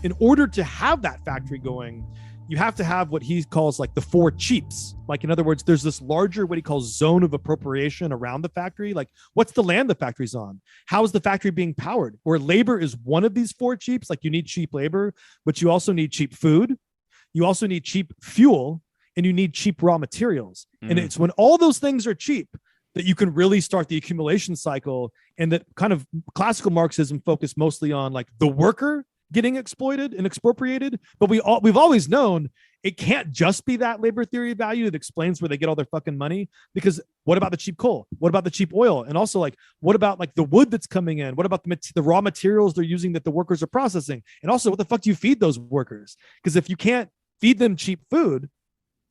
in order to have that factory going, you have to have what he calls like the four cheaps. Like, in other words, there's this larger, what he calls zone of appropriation around the factory. Like, what's the land the factory's on? How is the factory being powered? Where labor is one of these four cheaps. Like, you need cheap labor, but you also need cheap food. You also need cheap fuel, and you need cheap raw materials. And it's when all those things are cheap that you can really start the accumulation cycle. And that kind of classical Marxism focused mostly on like the worker getting exploited and expropriated. But we've always known it can't just be that labor theory of value that explains where they get all their fucking money. Because what about the cheap coal? What about the cheap oil? And also, like, what about like the wood that's coming in? What about the raw materials they're using that the workers are processing? And also, what the fuck do you feed those workers? Because if you can't feed them cheap food,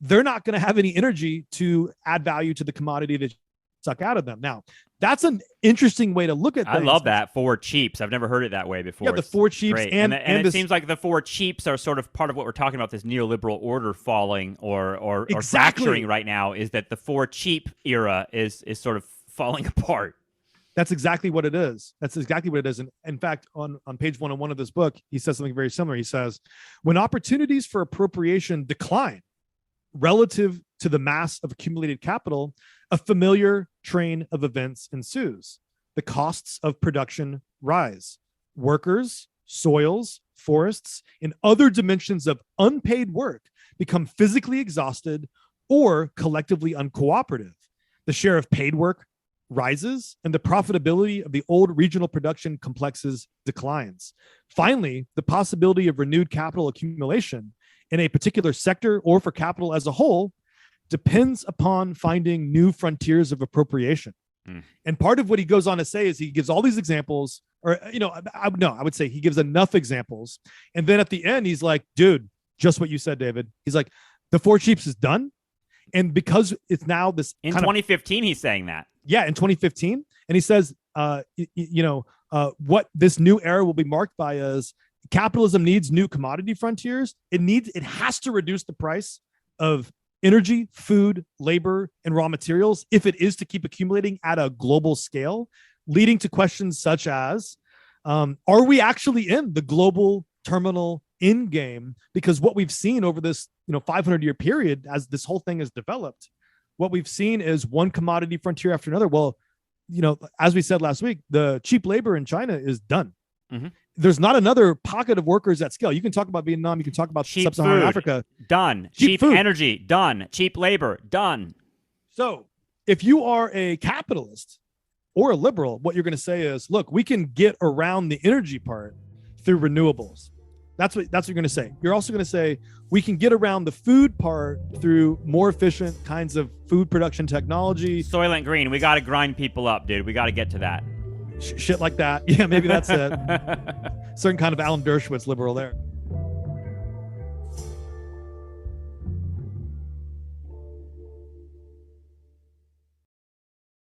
they're not going to have any energy to add value to the commodity that you suck out of them. Now, that's an interesting way to look at things. I love that, four cheaps. I've never heard it that way before. Yeah, the four cheaps. And it seems like the four cheaps are sort of part of what we're talking about, this neoliberal order falling or fracturing right now, is that the four cheap era is sort of falling apart. That's exactly what it is. That's exactly what it is. And in fact, on page 101 of this book, he says something very similar. He says, when opportunities for appropriation decline relative to the mass of accumulated capital, a familiar train of events ensues. The costs of production rise. Workers, soils, forests, and other dimensions of unpaid work become physically exhausted or collectively uncooperative. The share of paid work rises, and the profitability of the old regional production complexes declines. Finally, the possibility of renewed capital accumulation in a particular sector or for capital as a whole depends upon finding new frontiers of appropriation. And part of what he goes on to say is he gives all these examples, or, I would say he gives enough examples. And then at the end, he's like, dude, just what you said, David. He's like, the four cheaps is done. And because it's now this in 2015, he's saying that. Yeah, in 2015. And he says, what this new era will be marked by is capitalism needs new commodity frontiers. It has to reduce the price of energy, food, labor, and raw materials if it is to keep accumulating at a global scale, leading to questions such as, are we actually in the global terminal end game? Because what we've seen over this 500-year period, as this whole thing has developed, what we've seen is one commodity frontier after another. Well, as we said last week, the cheap labor in China is done. There's not another pocket of workers at scale. You can talk about Vietnam. You can talk about sub-Saharan Africa. Done. Cheap energy. Done. Cheap labor. Done. So if you are a capitalist or a liberal, what you're going to say is, look, we can get around the energy part through renewables. That's what you're going to say. You're also going to say we can get around the food part through more efficient kinds of food production technology. Soylent Green. We got to grind people up, dude. We got to get to that. Shit like that. Yeah, maybe that's it. Certain kind of Alan Dershowitz liberal there.